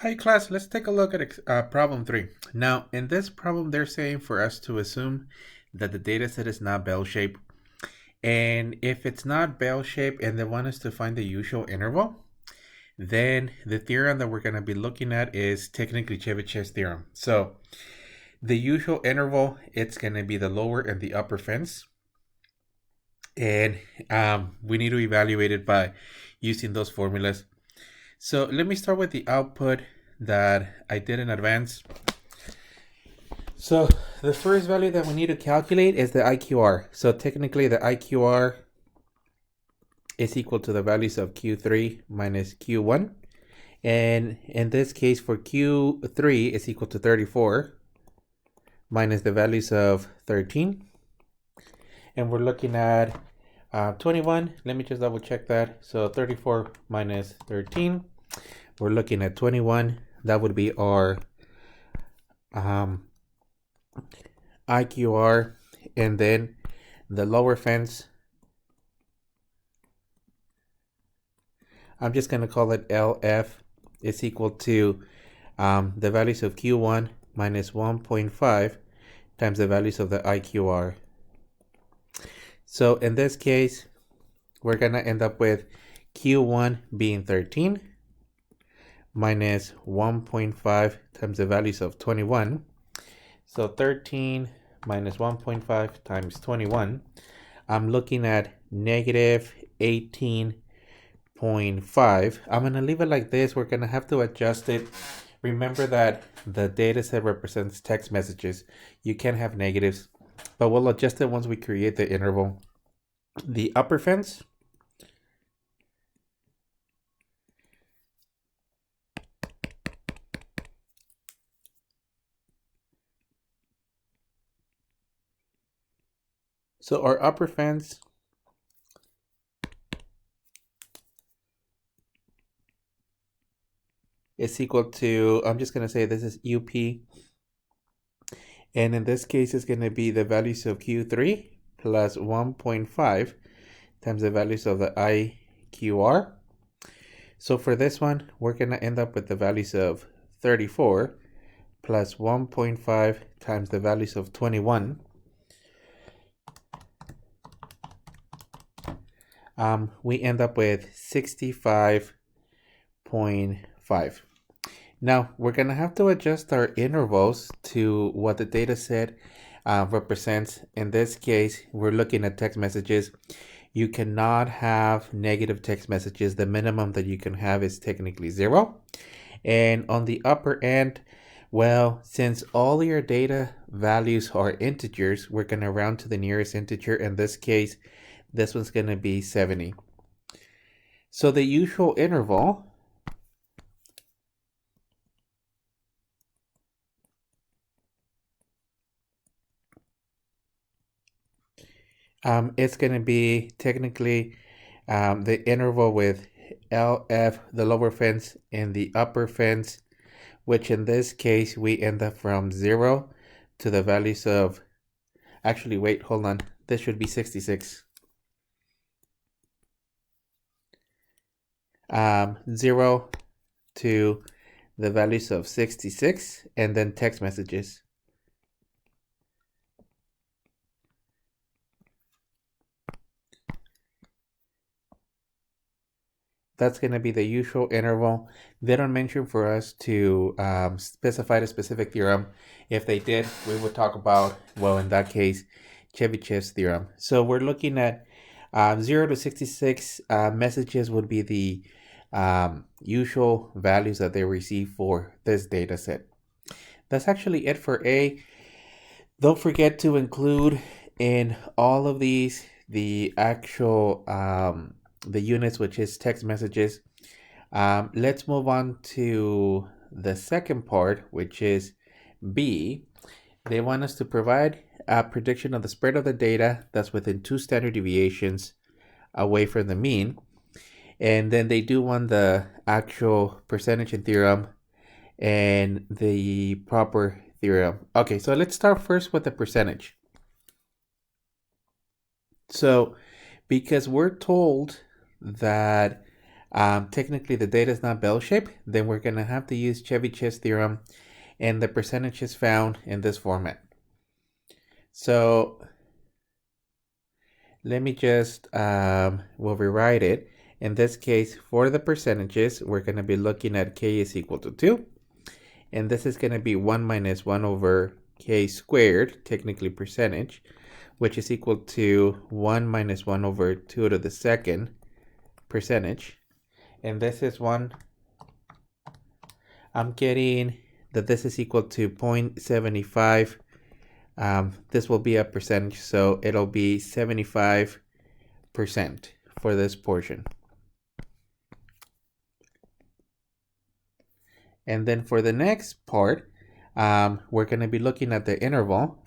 Hi class, let's take a look at problem 3. Now, in this problem, they're saying for us to assume that the data set is not bell-shaped. And if it's not bell-shaped and they want us to find the usual interval, then the theorem that we're going to be looking at is technically Chebychev's theorem. So the usual interval, it's going to be the lower and the upper fence. And we need to evaluate it by using those formulas. So let me start with the output that I did in advance. So the first value that we need to calculate is the IQR. So technically the IQR is equal to the values of Q3 minus Q1. And in this case for Q3 is equal to 34 minus the values of 13. And we're looking at 21. Let me just double check that. So 34 minus 13. We're looking at 21. That would be our IQR. And then the lower fence, I'm just going to call it LF, is equal to the values of Q1 minus 1.5 times the values of the IQR. So in this case, we're going to end up with Q1 being 13 minus 1.5 times the values of 21. So 13 minus 1.5 times 21. I'm looking at negative 18.5. I'm going to leave it like this. We're going to have to adjust it. Remember that the data set represents text messages. You can have negatives, but we'll adjust it once we create the interval. The upper fence, so our upper fence is equal to, I'm just going to say this is UP. And in this case, it's going to be the values of Q3 plus 1.5 times the values of the IQR. So for this one, we're going to end up with the values of 34 plus 1.5 times the values of 21. We end up with 65.5. Now, we're going to have to adjust our intervals to what the data set represents. In this case, we're looking at text messages. You cannot have negative text messages. The minimum that you can have is technically 0. And on the upper end, well, since all your data values are integers, we're going to round to the nearest integer. In this case, this one's going to be 70. So the usual interval it's going to be technically the interval with LF, the lower fence, and the upper fence, which in this case, we end up from 0 to the values of, actually, wait, hold on. This should be 66. 0 to the values of 66, and then text messages. That's going to be the usual interval. They don't mention for us to specify the specific theorem. If they did, we would talk about, well, in that case, Chebychev's theorem. So we're looking at 0 to 66 messages would be the usual values that they receive for this data set. That's actually it for A. Don't forget to include in all of these the actual the units, which is text messages. Let's move on to the second part, which is B. They want us to provide a prediction of the spread of the data that's within 2 standard deviations away from the mean. And then they do want the actual percentage in theorem and the proper theorem. Okay, so let's start first with the percentage. So because we're told that technically the data is not bell-shaped, then we're going to have to use Chebychev's theorem, and the percentage is found in this format. So let me just, we'll rewrite it. In this case, for the percentages, we're going to be looking at k is equal to 2. And this is going to be 1 minus 1 over k squared, technically percentage, which is equal to 1 minus 1 over 2 to the second percentage. And this is 1. I'm getting that this is equal to 0.75. This will be a percentage, so it'll be 75% for this portion. And then for the next part, we're going to be looking at the interval.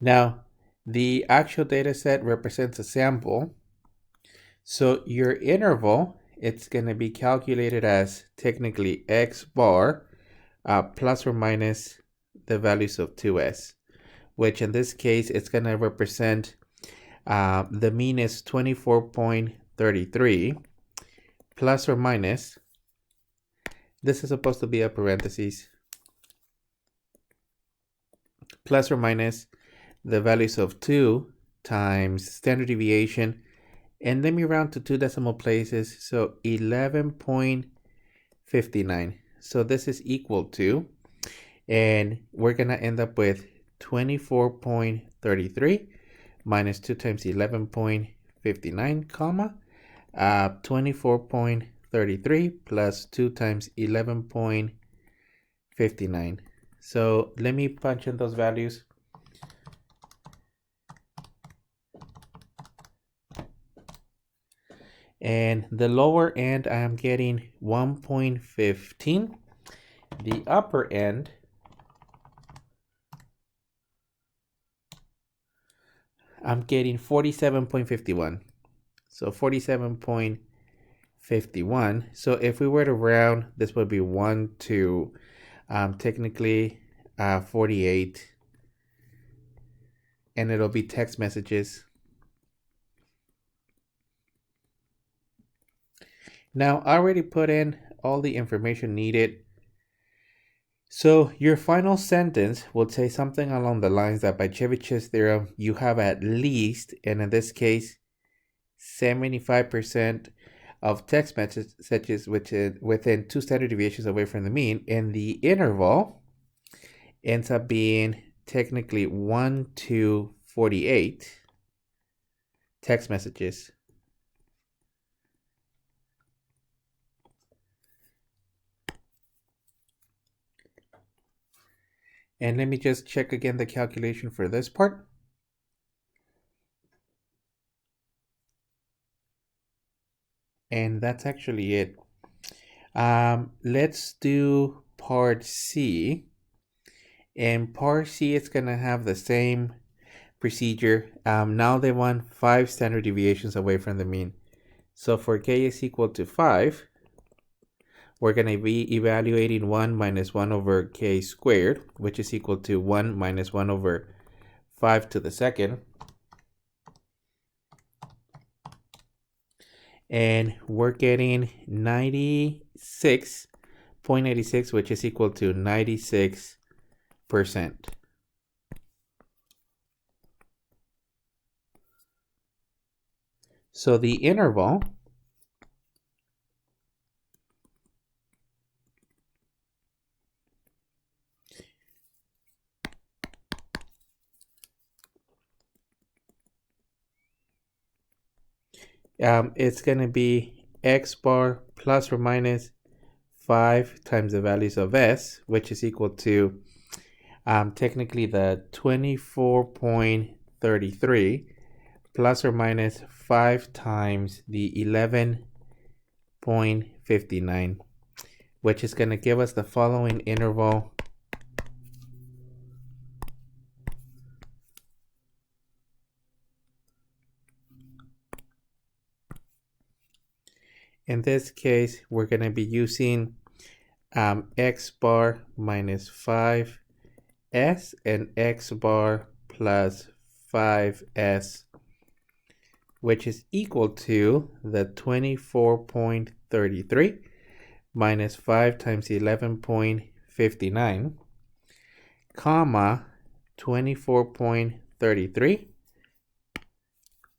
Now, the actual data set represents a sample. So your interval, it's going to be calculated as technically x bar plus or minus the values of 2s, which in this case, it's going to represent the mean is 24.33 plus or minus, this is supposed to be a parentheses, plus or minus the values of 2 times standard deviation, and let me round to 2 decimal places, so 11.59. So this is equal to, and we're going to end up with 24.33 minus 2 times 11.59, comma, 24.33 plus 2 times 11.59. So let me punch in those values. And the lower end, I am getting 1.15. The upper end, I'm getting 47.51. So 47.51. So if we were to round, this would be 1 to technically 48. And it'll be text messages. Now, I already put in all the information needed. So your final sentence will say something along the lines that by Chebychev's theorem, you have at least, and in this case, 75% of text messages within 2 standard deviations away from the mean, and the interval ends up being technically 1 to 48 text messages. And let me just check again the calculation for this part. And that's actually it. Let's do part C. And part C is going to have the same procedure. Now they want 5 standard deviations away from the mean. So for k is equal to 5, we're going to be evaluating 1 minus 1 over k squared, which is equal to 1 minus 1 over 5 to the second. And we're getting 96.86, which is equal to 96%. So the interval it's going to be x bar plus or minus 5 times the values of s, which is equal to technically the 24.33 plus or minus 5 times the 11.59, which is going to give us the following interval. In this case, we're going to be using x bar minus 5 s and x bar plus 5s, which is equal to the 24.33 minus 5 times 11.59, comma, 24.33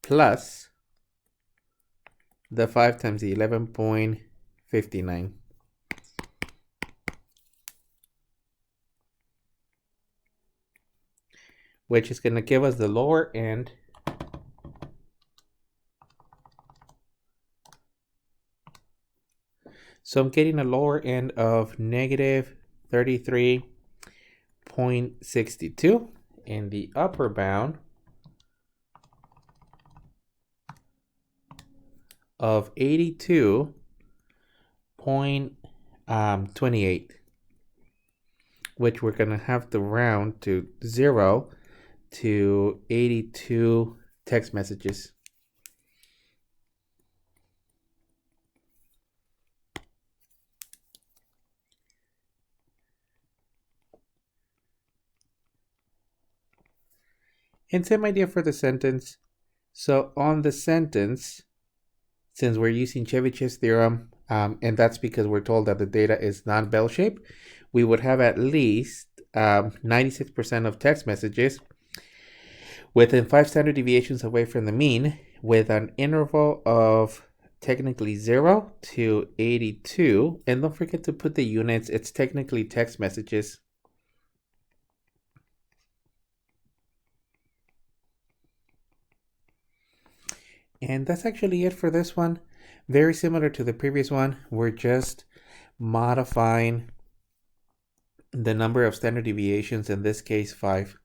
plus the 5 times 11.59. Which is going to give us the lower end So I'm getting a lower end of negative 33.62 and the upper bound of 82.28, which we're going to have to round to 0 to 82 text messages. And same idea for the sentence. So on the sentence, since we're using Chebychev's theorem, and that's because we're told that the data is non-bell-shaped, we would have at least 96% of text messages within 5 standard deviations away from the mean, with an interval of technically 0 to 82. And don't forget to put the units. It's technically text messages. And that's actually it for this one. Very similar to the previous one. We're just modifying the number of standard deviations, in this case 5.